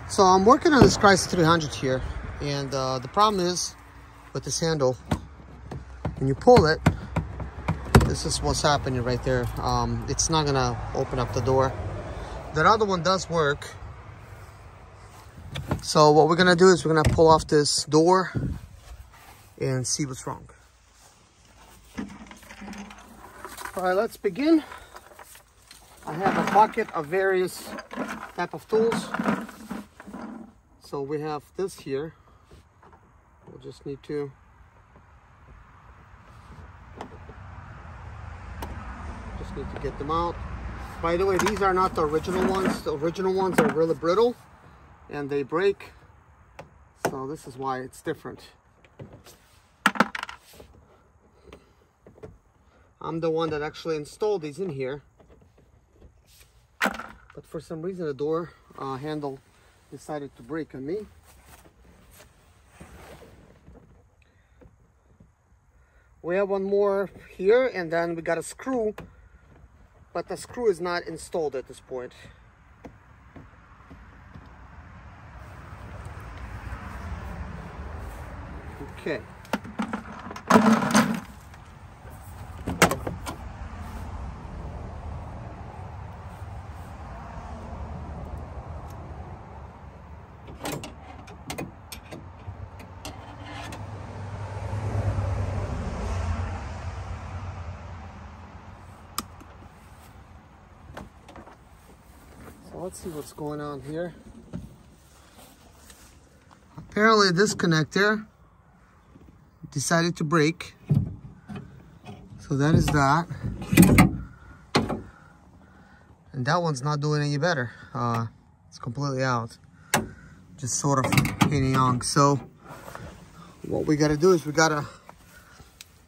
So I'm working on this Chrysler 300 here, and the problem is with this handle, when you pull it, this is what's happening right there. It's not gonna open up the door. That other one does work. So what we're gonna do is we're gonna pull off this door and see what's wrong. All right, let's begin. I have a bucket of various type of tools. So we have this here. We'll just need to get them out. By the way, these are not the original ones. The original ones are really brittle and they break. So this is why it's different. I'm the one that actually installed these in here. But for some reason the door handle decided to break on me. We have one more here, and then we got a screw, but the screw is not installed at this point. Okay. Let's see what's going on here. Apparently this connector decided to break. So that is that. And that one's not doing any better. It's completely out. Just sort of hanging on. So what we gotta do is we gotta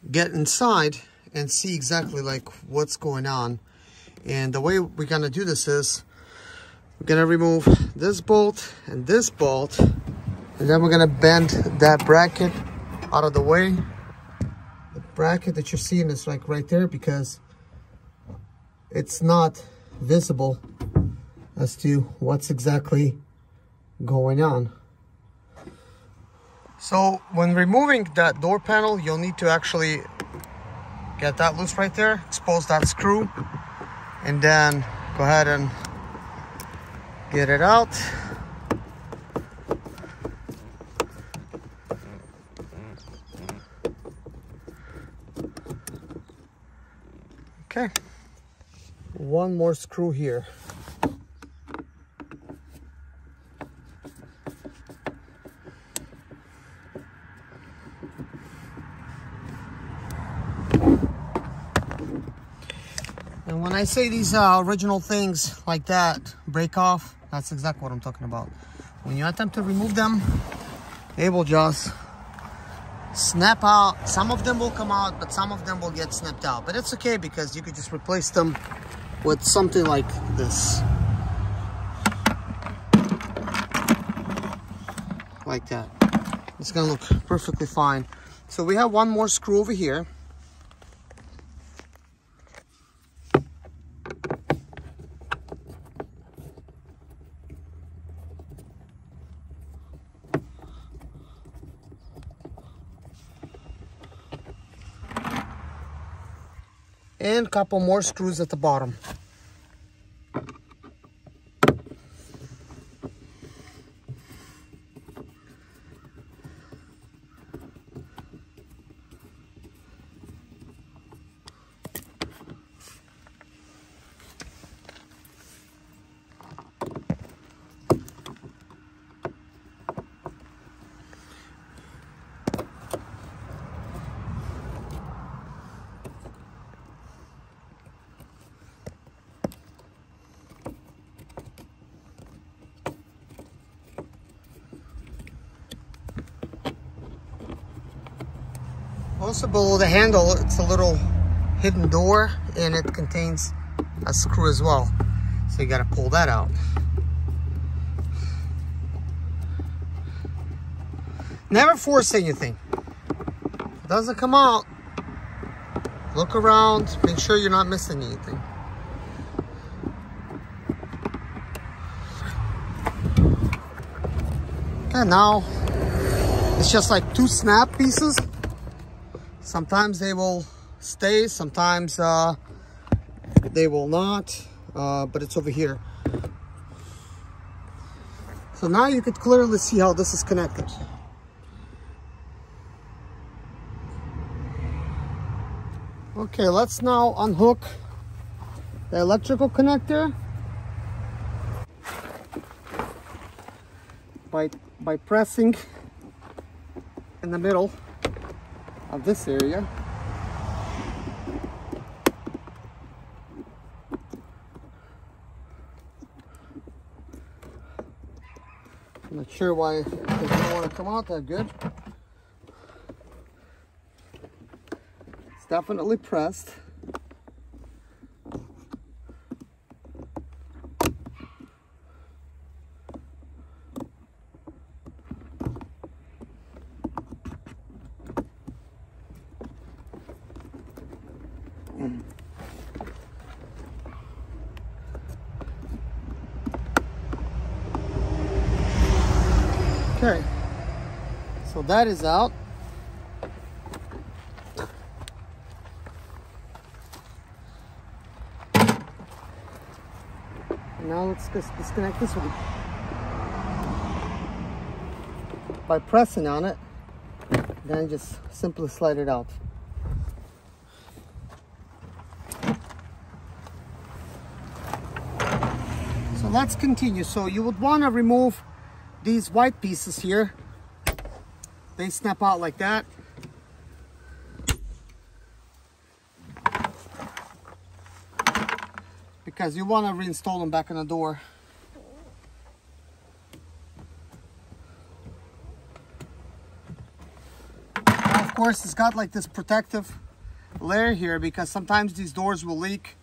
get inside and see exactly like what's going on. And the way we're gonna do this is we're gonna remove this bolt and this bolt, and then we're gonna bend that bracket out of the way. The bracket that you're seeing is like right there because it's not visible as to what's exactly going on. So when removing that door panel, you'll need to actually get that loose right there, expose that screw, and then go ahead and get it out. Okay. One more screw here. And when I say these original things like that break off, that's exactly what I'm talking about. When you attempt to remove them, they will just snap out. Some of them will come out, but some of them will get snapped out. But it's okay because you could just replace them with something like this. Like that. It's gonna look perfectly fine. So we have one more screw over here. And a couple more screws at the bottom. Also below the handle, it's a little hidden door and it contains a screw as well. So you gotta pull that out. Never force anything. If it doesn't come out, look around, make sure you're not missing anything. And now it's just like two snap pieces. Sometimes they will stay, sometimes they will not, but it's over here. So now you could clearly see how this is connected. Okay, let's now unhook the electrical connector by pressing in the middle of this area. I'm not sure why it doesn't want to come out that good. It's definitely pressed. Okay, so that is out. Now let's just disconnect this one. By pressing on it, then just simply slide it out. So let's continue. So you would want to remove these white pieces here. They snap out like that. Because you want to reinstall them back in the door. Now, of course, it's got like this protective layer here because sometimes these doors will leak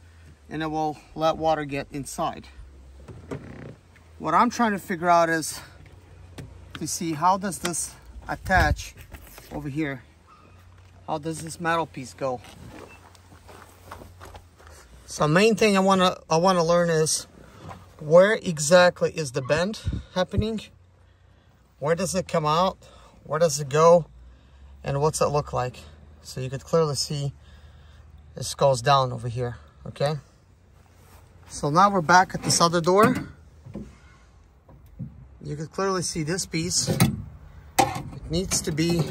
and it will let water get inside. What I'm trying to figure out is to see how does this attach over here. How does this metal piece go? So main thing I wanna learn is where exactly is the bend happening? Where does it come out? Where does it go? And what's it look like? So you could clearly see this goes down over here, okay? So now we're back at this other door. You can clearly see this piece. It needs to be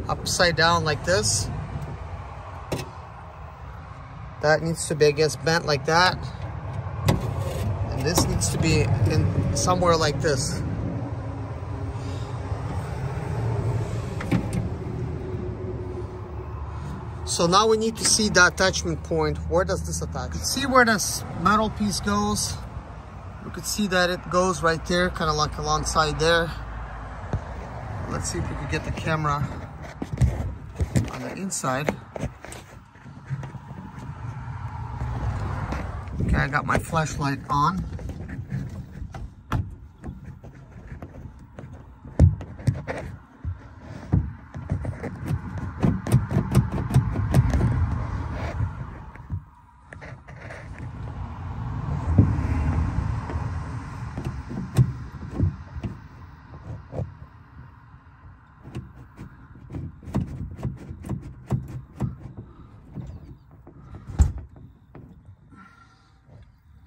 upside down like this. That needs to be, I guess, bent like that. And this needs to be in somewhere like this. So now we need to see the attachment point. Where does this attach? See where this metal piece goes. You could see that it goes right there, kind of like alongside there. Let's see if we can get the camera on the inside. Okay, I got my flashlight on.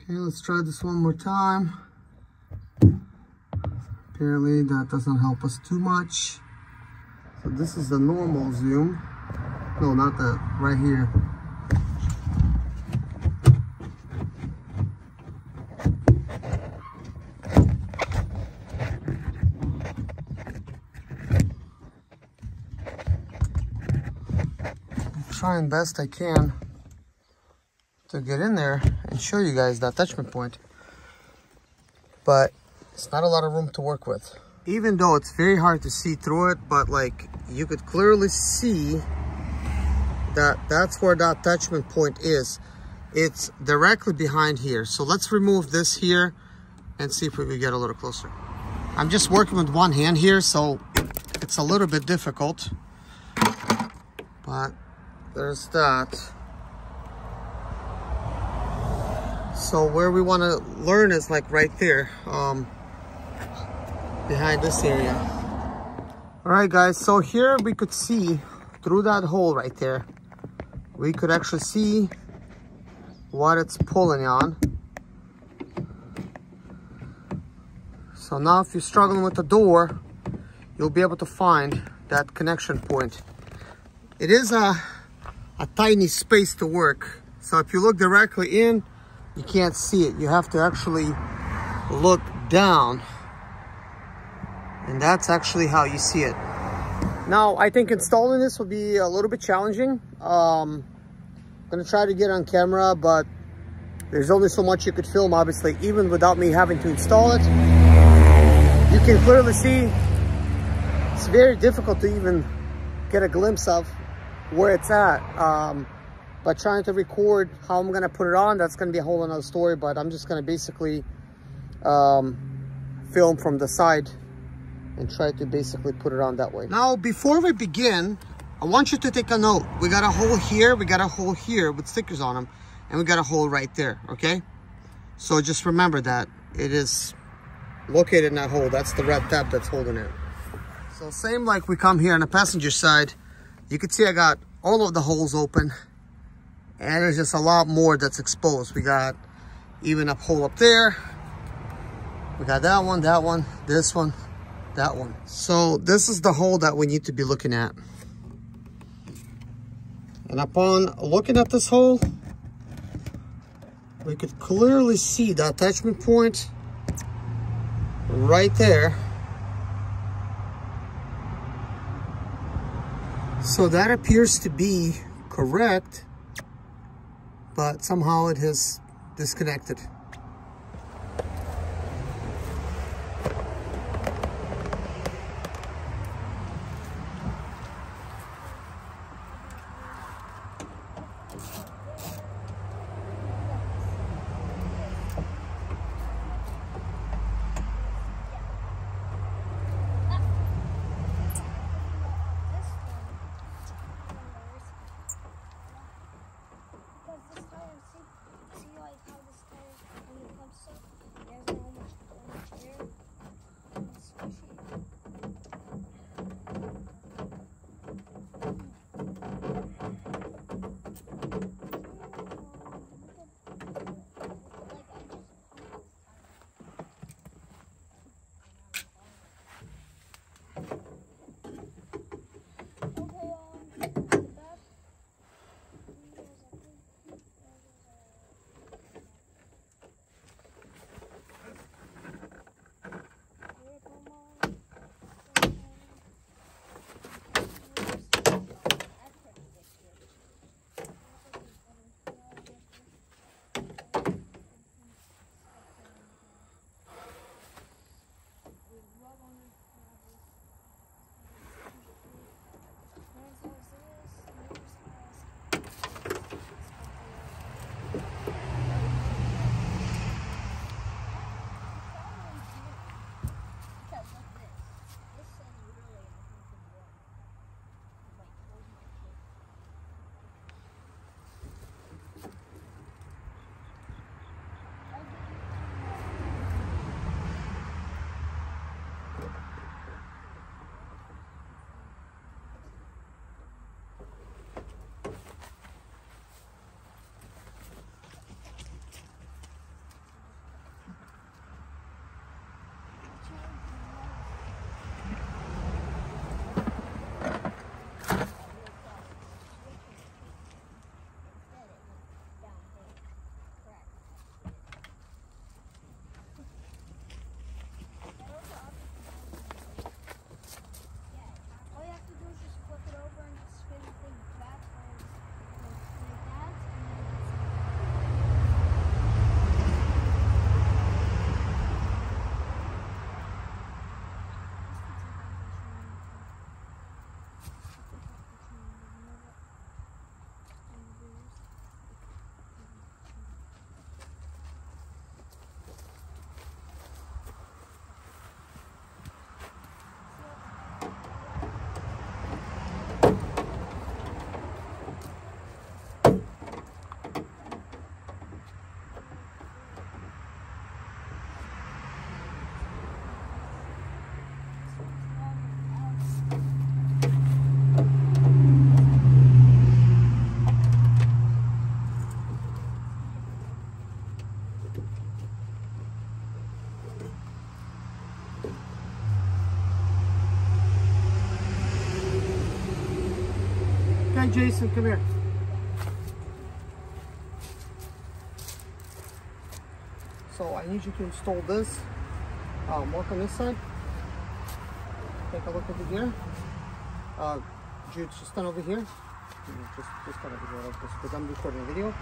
Okay, let's try this one more time. Apparently that doesn't help us too much. So this is the normal zoom. No, not that, right here. I'm trying best I can to get in there and show you guys the attachment point, but it's not a lot of room to work with. Even though it's very hard to see through it, but like you could clearly see that that's where the attachment point is. It's directly behind here. So let's remove this here and see if we can get a little closer. I'm just working with one hand here, so it's a little bit difficult, but there's that. So where we want to learn is like right there. behind this area. All right, guys, so here we could see through that hole right there, we could actually see what it's pulling on. So now if you're struggling with the door, you'll be able to find that connection point. It is a tiny space to work. So if you look directly in, you can't see it. You have to actually look down. And that's actually how you see it. Now, I think installing this will be a little bit challenging. I'm gonna try to get on camera, but there's only so much you could film, obviously, even without me having to install it. You can clearly see it's very difficult to even get a glimpse of where it's at. But trying to record how I'm gonna put it on, that's gonna be a whole another story, but I'm just gonna basically film from the side and try to basically put it on that way. Now, before we begin, I want you to take a note. We got a hole here, we got a hole here with stickers on them, and we got a hole right there, okay? So just remember that it is located in that hole. That's the red tab that's holding it. So same like we come here on the passenger side, you can see I got all of the holes open, and there's just a lot more that's exposed. We got even a hole up there. We got that one, this one, that one. So this is the hole that we need to be looking at. And upon looking at this hole, we could clearly see the attachment point right there. So that appears to be correct, but somehow it has disconnected. on, Jason, come here. So I need you to install this. Work on this side. Take a look over here. Jude, just stand over here. Just stand over here like this, because I'm recording a video.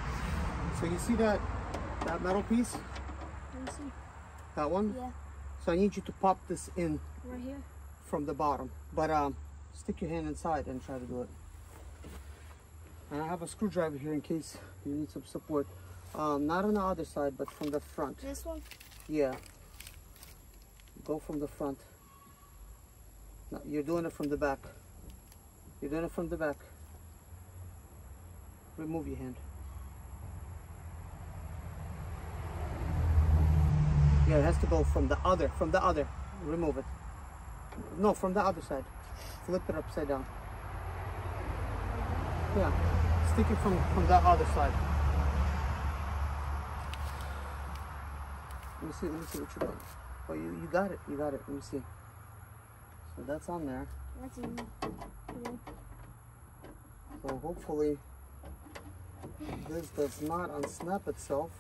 So you see that metal piece? Let me see. That one? Yeah. So I need you to pop this in Right here? from the bottom. But stick your hand inside and try to do it. And I have a screwdriver here in case you need some support. Not on the other side, but from the front. This one? Yeah. Go from the front. No, you're doing it from the back. You're doing it from the back. Remove your hand. Yeah, it has to go from the other. Remove it. No, from the other side. Flip it upside down. Yeah. Stick it from the other side. Let me see what you got. Oh, you got it. Let me see. So that's on there. That's easy. Yeah. So hopefully this does not unsnap itself.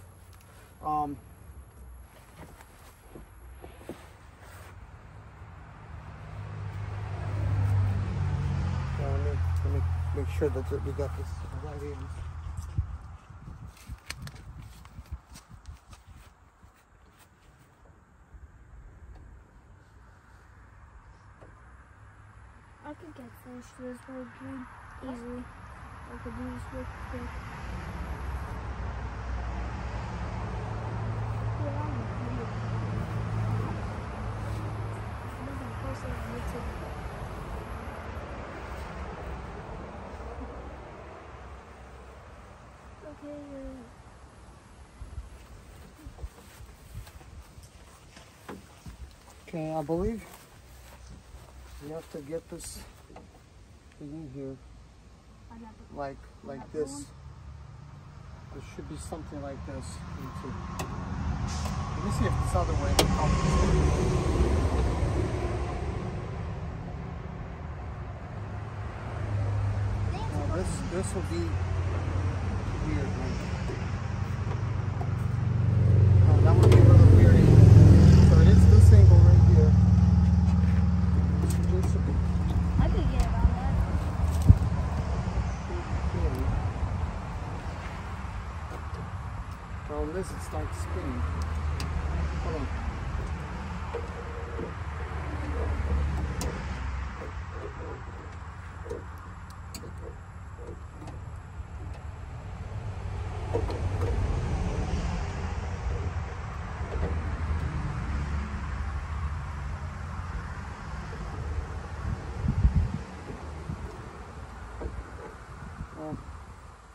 Let me make sure that we got this right in. I could get finished this whole game easily. I could do this real quick. Yeah, I'm gonna do it. I'm gonna post it on YouTube. Okay, Okay, I believe you have to get this in here like this. There should be something like this. Let me see if this other way will help. Now this will be weird. Oh, that would be a little weird. So it is this angle right here. I could get it on that. Problem is, it starts spinning. Hold on.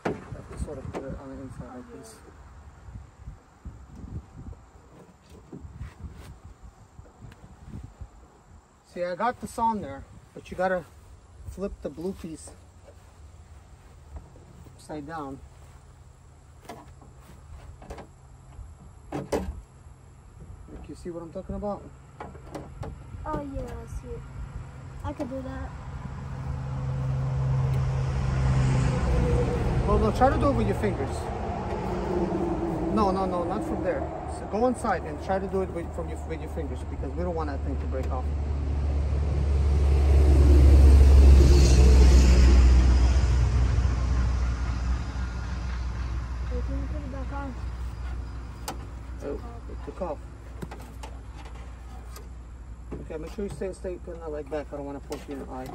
I have to sort of put it on the inside like this. See, I got this on there, but you gotta flip the blue piece upside down. Like, you see what I'm talking about? Oh yeah, I see it. I could do that. Well, no, try to do it with your fingers. No, not from there. So go inside and try to do it with your fingers, because we don't want that thing to break off. Wait, can you put it back on? Oh, it took off. Okay, make sure you stay kind of like back. I don't want to poke you in the eye.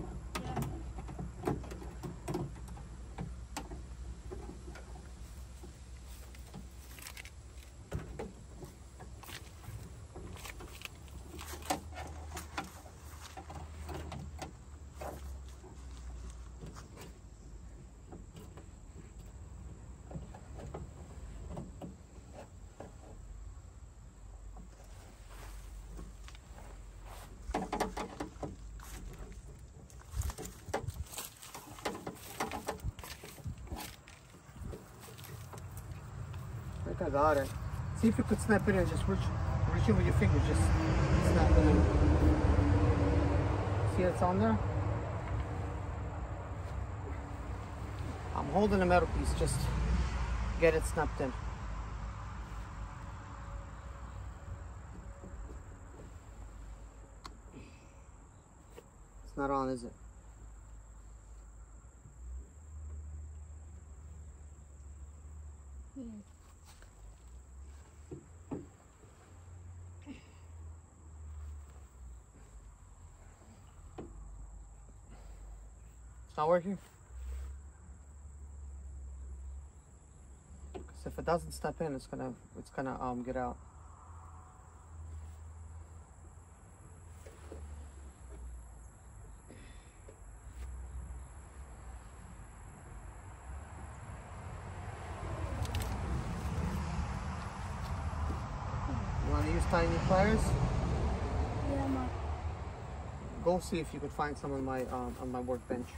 I think I got it. See if you could snap it in. Just reach in with your fingers. Just snap it in. See it's on there? I'm holding the metal piece, just get it snapped in. It's not on, is it? It's not working? Because if it doesn't step in, it's gonna get out. You want to use tiny pliers? Yeah, Mom. Go see if you could find some on my workbench.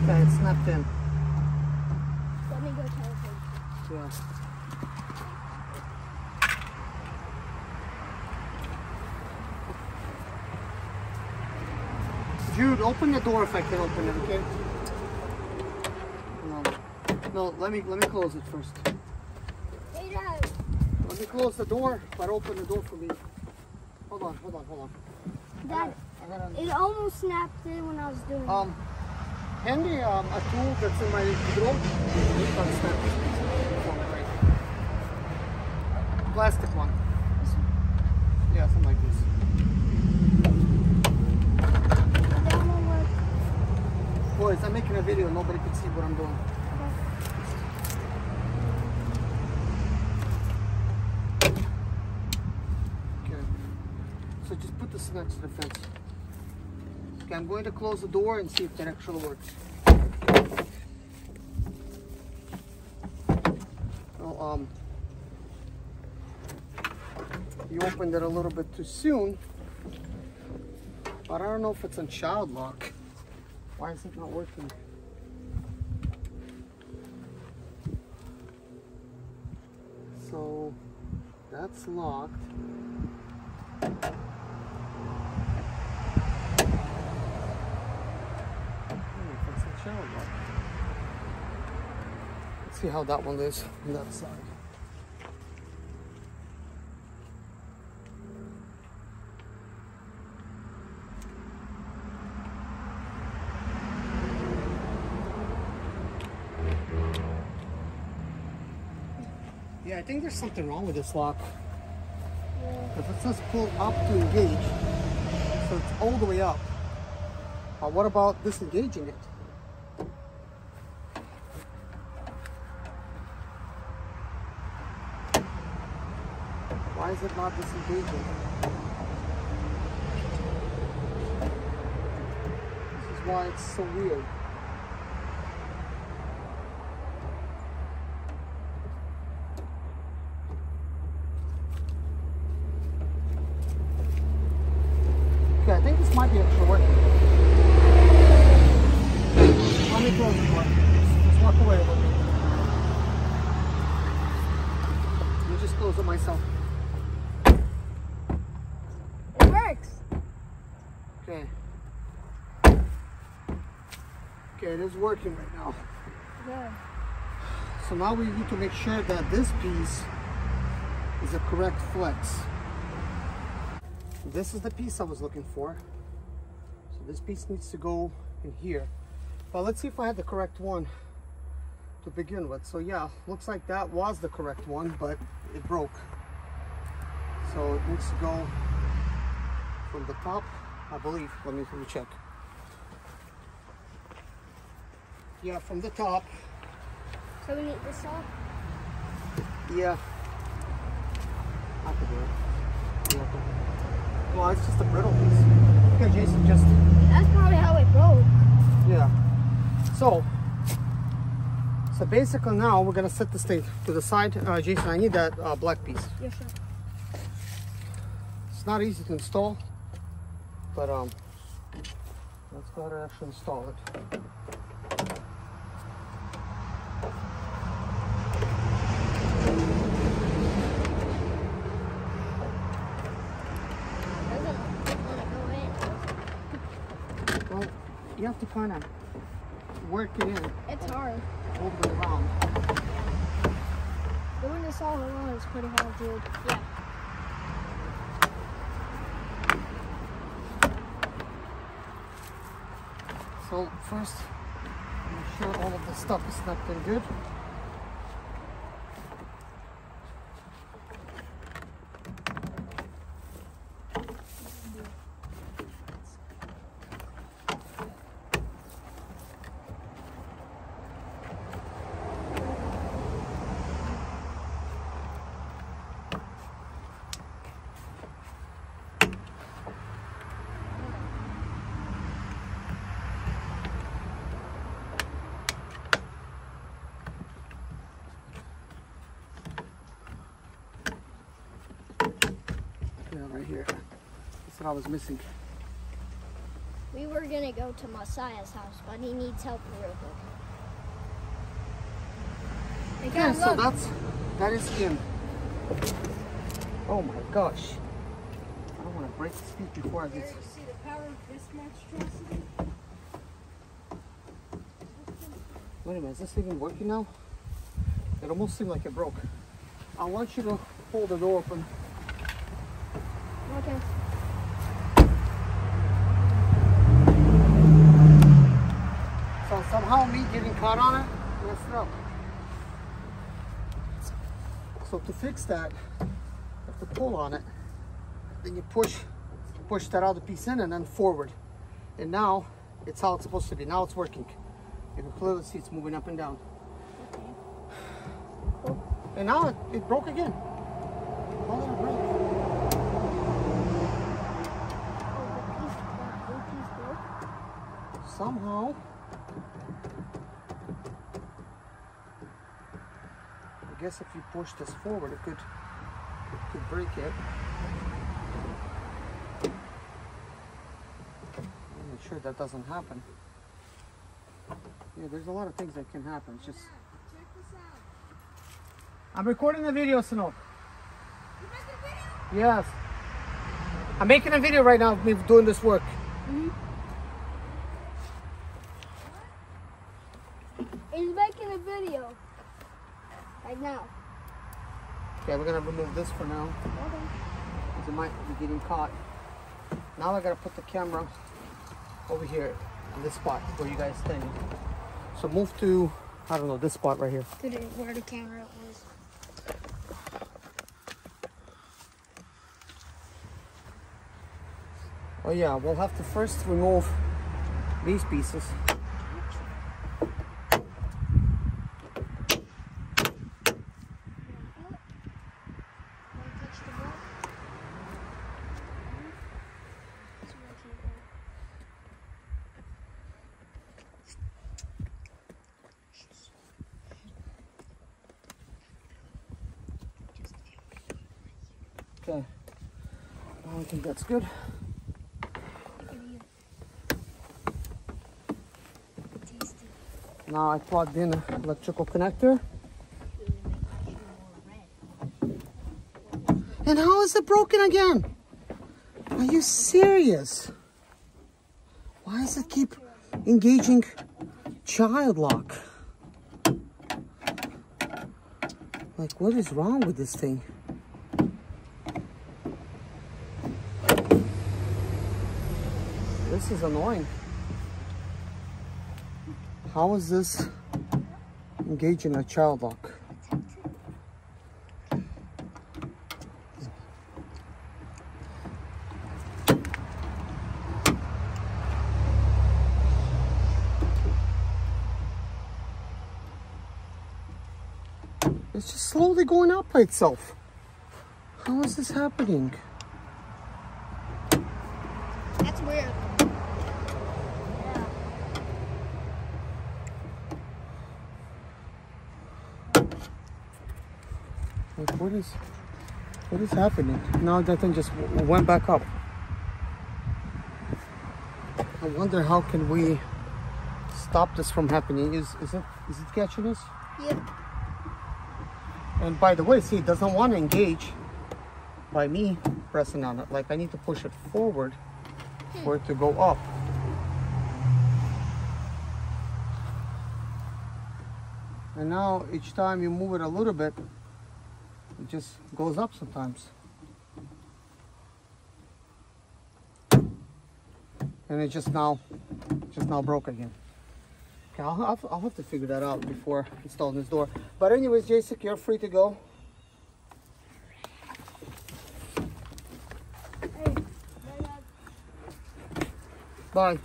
Okay, it's snapped in. Let me go tell him. Yeah. Jude, open the door if I can open it, okay? No, let me close it first. Hey, Dad. Let me close the door, but open the door for me. Hold on. Dad, it almost snapped in when I was doing it. Hand me a tool that's in my drawer. Plastic one. Yeah, something like this. That won't work. Boys, I'm making a video. Nobody can see what I'm doing. Okay. So just put this next to the fence. Okay, I'm going to close the door and see if that actually works. So, you opened it a little bit too soon, but I don't know if it's on child lock. Why is it not working? So that's locked. Let's see how that one is on that side. Yeah, I think there's something wrong with this lock. If it says pull up to engage, so it's all the way up. What about disengaging it? Why is it not disengaging? This is why it's so weird. Okay, I think this might be actually working. Let me close the door. Just walk away a little bit. Let me just close it myself. It works. Okay. Okay, it is working right now. Good. So now we need to make sure that this piece is a correct flex. This is the piece I was looking for. So this piece needs to go in here. But let's see if I had the correct one to begin with. So yeah, looks like that was the correct one, but it broke. So it needs to go from the top, I believe. Let me check. Yeah, from the top. So we need this off? Yeah. I could do it. Yeah. Well, it's just a brittle piece. Okay, Jason, just... That's probably how it broke. Yeah. So basically now we're going to set this thing to the side. Jason, I need that black piece. Yeah, sure. It's not easy to install, but let's go ahead and actually install it. Well, you have to kind of work it in. It's hard. All the way around. Doing this all alone is pretty hard, dude. Yeah. So first, make sure all of the stuff is snapped in good. Yeah, right here. That's what I was missing. We were gonna go to Messiah's house, but he needs help real quick. Yeah, so that is in. Oh my gosh. I don't want to break the speed before I get. See the power of this monstrosity? Wait a minute, is this even working now? It almost seemed like it broke. I want you to hold the door open. Okay. So somehow me getting caught on it messed it up. So to fix that, you have to pull on it. Then you push that other piece in and then forward. And now it's how it's supposed to be. Now it's working. You can clearly see it's moving up and down. Okay. Cool. And now it broke again. How did it break? Oh, that blue piece broke? Somehow. I guess if you push this forward, it could break it. Make sure that doesn't happen. Yeah, there's a lot of things that can happen. It's just. Check this out. I'm recording the video, Sanook. You making a video? Yes. I'm making a video right now of me doing this work. He's making a video. Right now. Okay, we're gonna remove this for now, Okay. because it might be getting caught. Now I gotta put the camera over here in this spot where you guys standing. So move to, I don't know, this spot right here. To where the camera was. Oh yeah, we'll have to first remove these pieces. Okay, I think that's good. Now I plugged in an electrical connector. And how is it broken again? Are you serious? Why does it keep engaging child lock? Like, what is wrong with this thing? This is annoying. How is this engaging a child lock? It's just slowly going up by itself. How is this happening? That's weird. Like, what is... What is happening? Now that thing just went back up. I wonder how can we stop this from happening. Is it catching us? Yep. And by the way, see, it doesn't want to engage by me pressing on it. Like I need to push it forward for it to go up. And now each time you move it a little bit, it just goes up sometimes. And it just now broke again. Okay, I'll have to figure that out before installing this door. But anyways, Jason, you're free to go. Hey, Bye.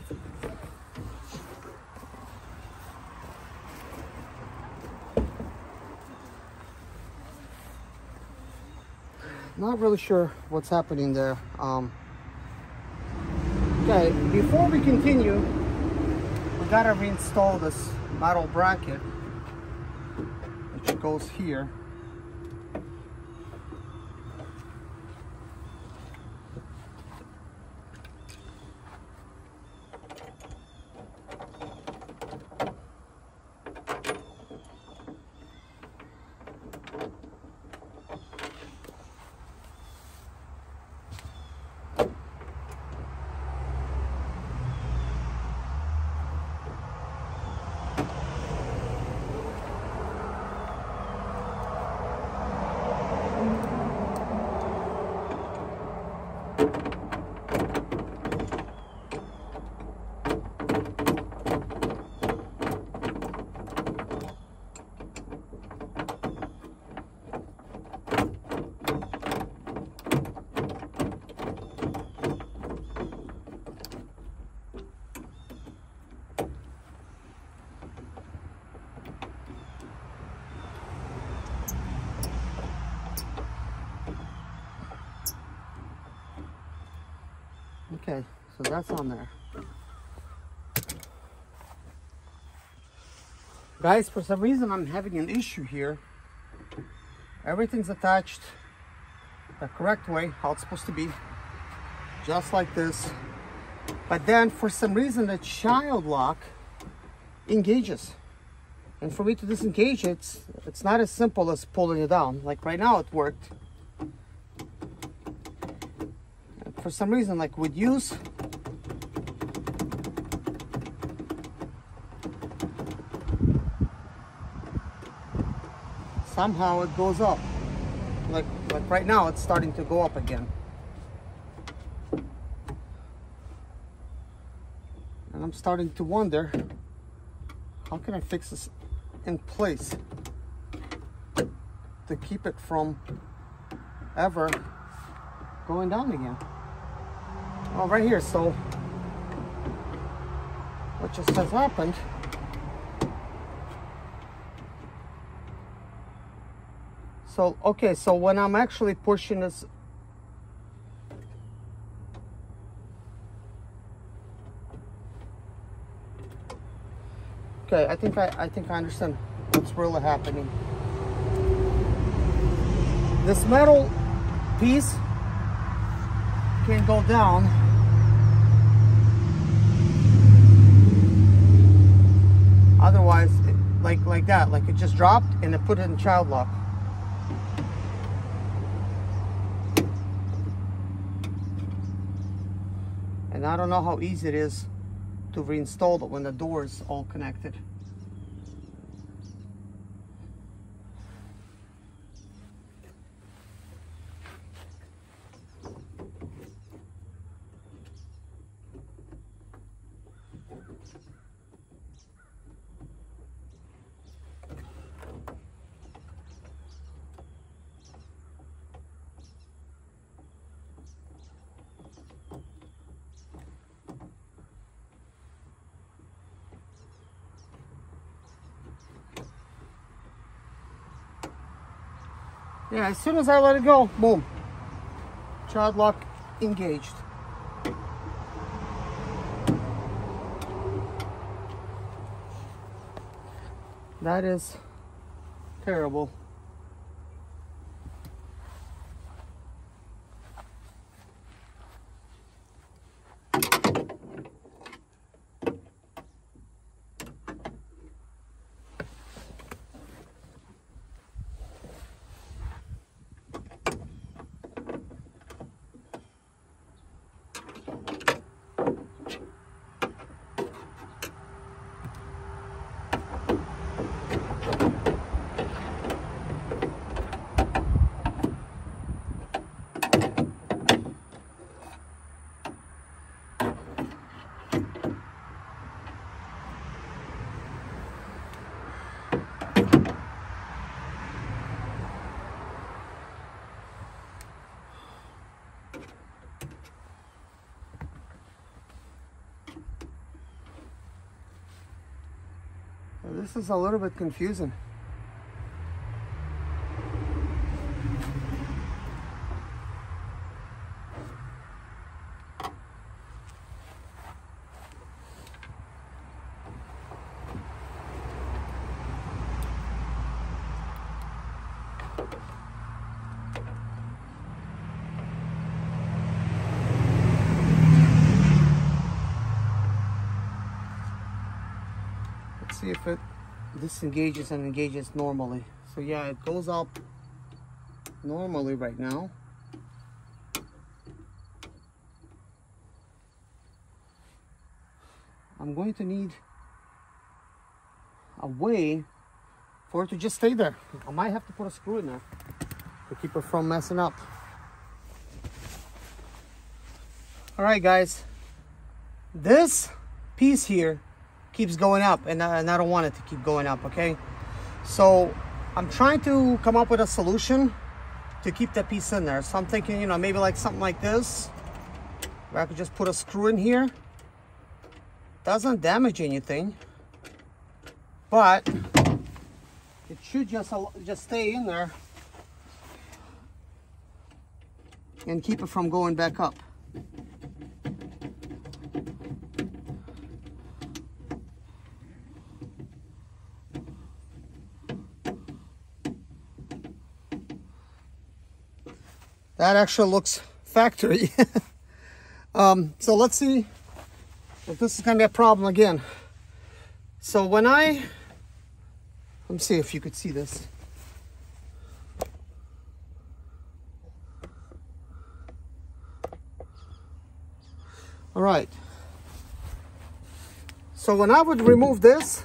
Not really sure what's happening there. Okay, before we continue, we gotta reinstall this metal bracket, which goes here. Okay, so that's on there. Guys, for some reason I'm having an issue here. Everything's attached the correct way, how it's supposed to be. Just like this. But then for some reason the child lock engages. And for me to disengage it, it's not as simple as pulling it down. Like right now it worked. For some reason, like with use, somehow it goes up. Like right now, it's starting to go up again. And I'm starting to wonder, how can I fix this in place to keep it from ever going down again? Oh, right here. So what just has happened, so okay, so when I'm actually pushing this, okay, I think I understand what's really happening. This metal piece can go down. Otherwise, like that, like it just dropped and it put it in child lock. And I don't know how easy it is to reinstall it when the door is all connected. Yeah, as soon as I let it go, boom, child lock engaged. That is terrible. This is a little bit confusing. See if it disengages and engages normally. So yeah, it goes up normally right now. I'm going to need a way for it to just stay there. I might have to put a screw in there to keep it from messing up. All right, guys, this piece here keeps going up, and I don't want it to keep going up, okay? So I'm trying to come up with a solution to keep that piece in there. So I'm thinking, you know, maybe like something like this, where I could just put a screw in here. Doesn't damage anything, but it should just stay in there and keep it from going back up. That actually looks factory. So let's see if this is gonna be a problem again. So when let me see if you could see this. All right. So when I would remove this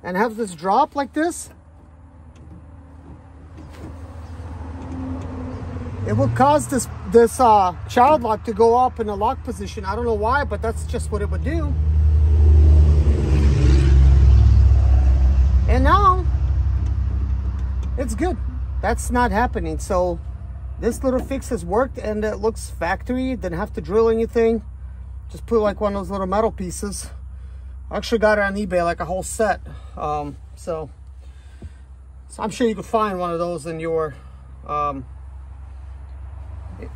and have this drop like this, it will cause this child lock to go up in a lock position. I don't know why, but that's just what it would do. And now it's good. That's not happening. So this little fix has worked, and it looks factory. Didn't have to drill anything. Just put like one of those little metal pieces. I actually got it on eBay, like a whole set. So I'm sure you could find one of those in your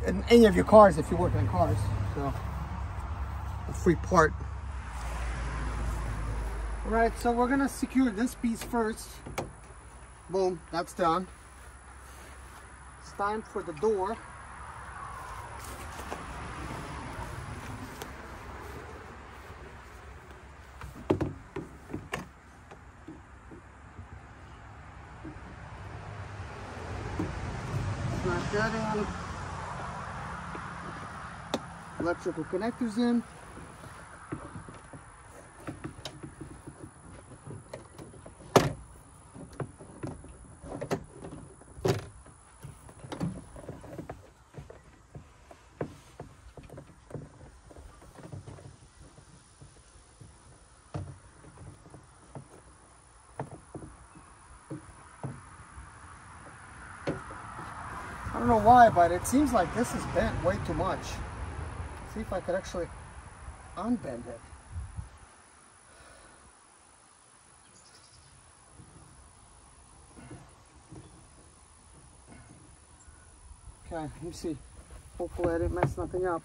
in any of your cars if you're working on cars. So a free part. All right, so we're gonna secure this piece first. Boom, that's done. It's time for the door. Snap that in. Electrical connectors in. I don't know why, but it seems like this is bent way too much. See if I could actually unbend it. Okay, let me see. Hopefully I didn't mess nothing up.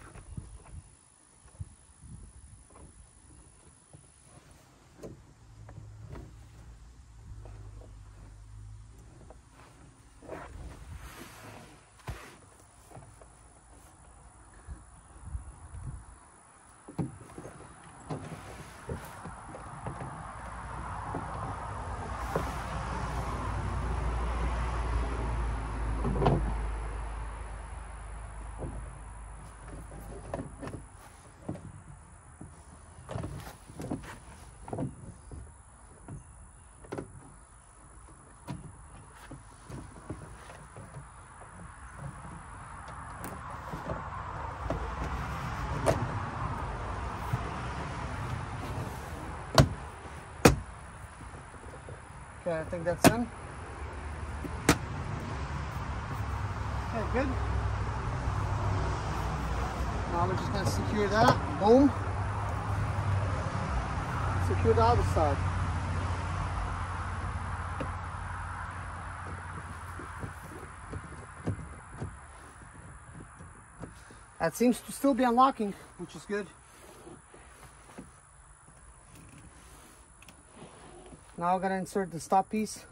Okay, I think that's in. Okay, good. Now we're just going to secure that. Boom. Secure the other side. That seems to still be unlocking, which is good. Now I'm gonna insert the stop piece.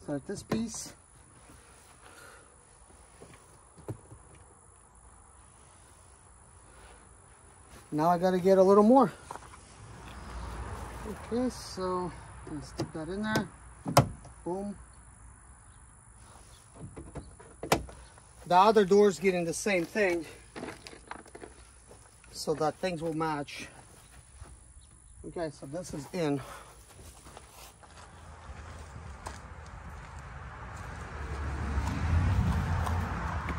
Insert this piece. Now I gotta get a little more. Okay, so let's stick that in there. Boom. The other door's getting the same thing, so that things will match. Okay, so this is in.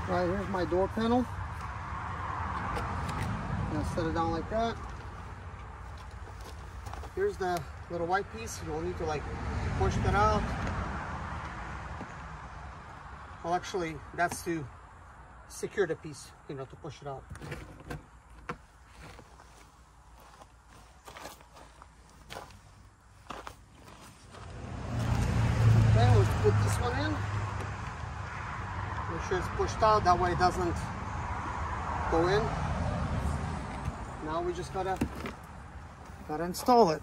Right, here's my door panel. I'm gonna set it down like that. Here's the little white piece. You'll need to like push that out. Well, actually, that's to secure the piece, you know, to push it out. Okay, let's put this one in. Make sure it's pushed out, that way it doesn't go in. Now we just gotta install it.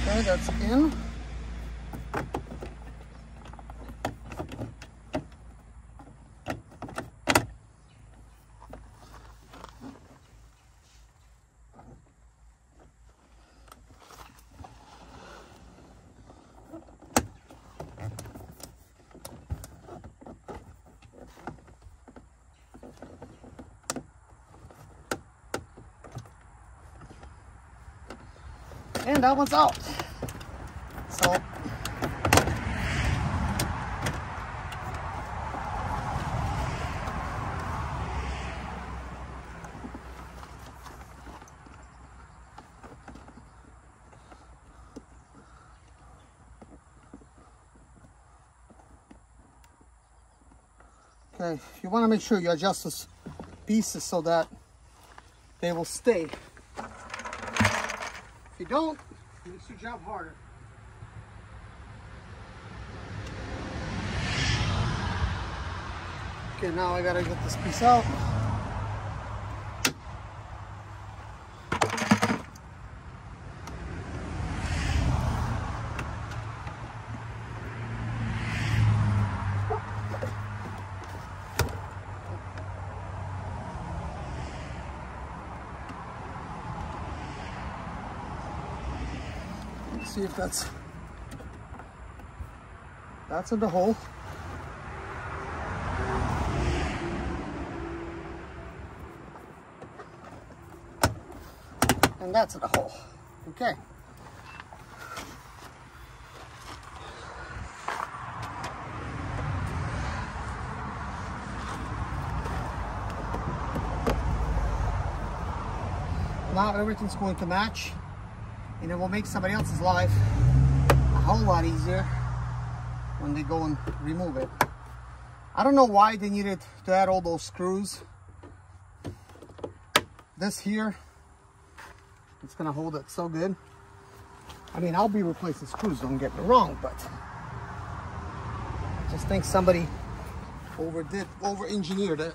Okay, that's in. And that one's out. So okay, you want to make sure you adjust these pieces so that they will stay. If you don't, it makes your job harder. Okay, now I gotta get this piece out. See if that's in the hole. And that's in the hole. Okay. Now everything's going to match. And it will make somebody else's life a whole lot easier when they go and remove it. I don't know why they needed to add all those screws. This here, it's gonna hold it so good. I mean, I'll be replacing screws, don't get me wrong, but I just think somebody over-engineered it.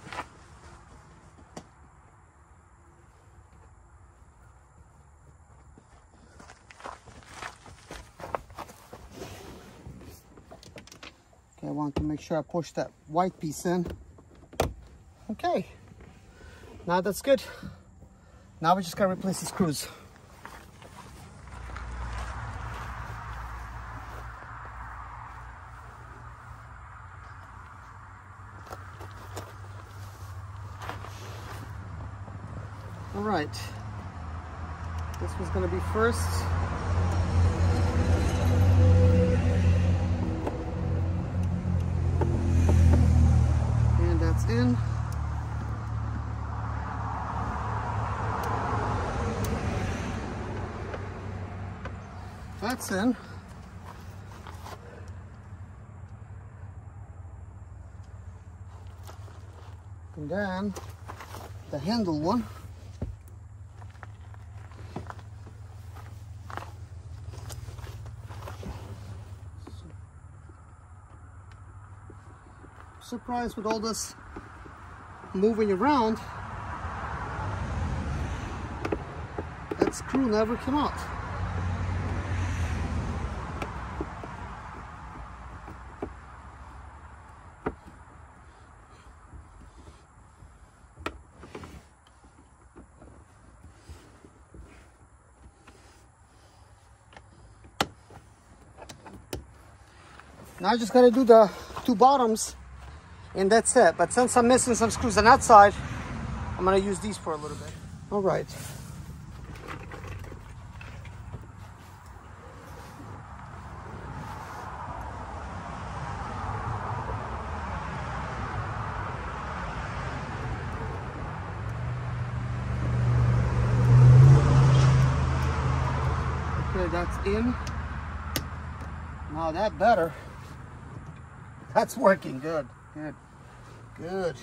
Okay, I want to make sure I push that white piece in. Okay, now that's good. Now we just gotta replace the screws. right. This was gonna be first. And that's in. That's in. And then the handle one. Surprised with all this moving around, that screw never came out. Now I just gotta do the two bottoms and that's it. But since I'm missing some screws on that side, I'm gonna use these for a little bit. All right. Okay, that's in. Now that better. That's working good. Good. Good.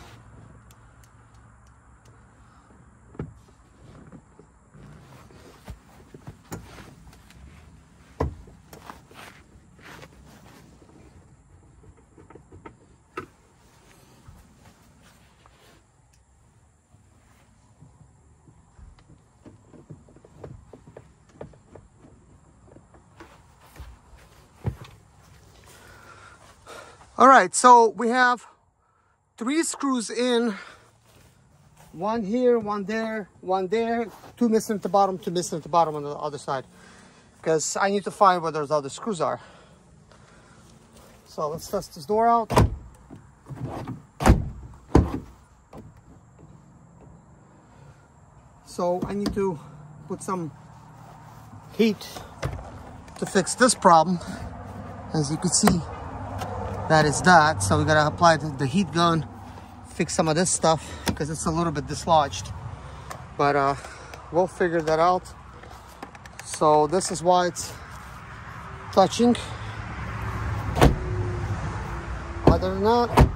All right, so we have 3 screws in, one here, one there, two missing at the bottom, two missing at the bottom on the other side, because I need to find where those other screws are. So let's test this door out. So I need to put some heat to fix this problem. As you can see, that is that. So we gotta apply the heat gun, fix some of this stuff because it's a little bit dislodged, but we'll figure that out. So this is why it's touching. Other than that,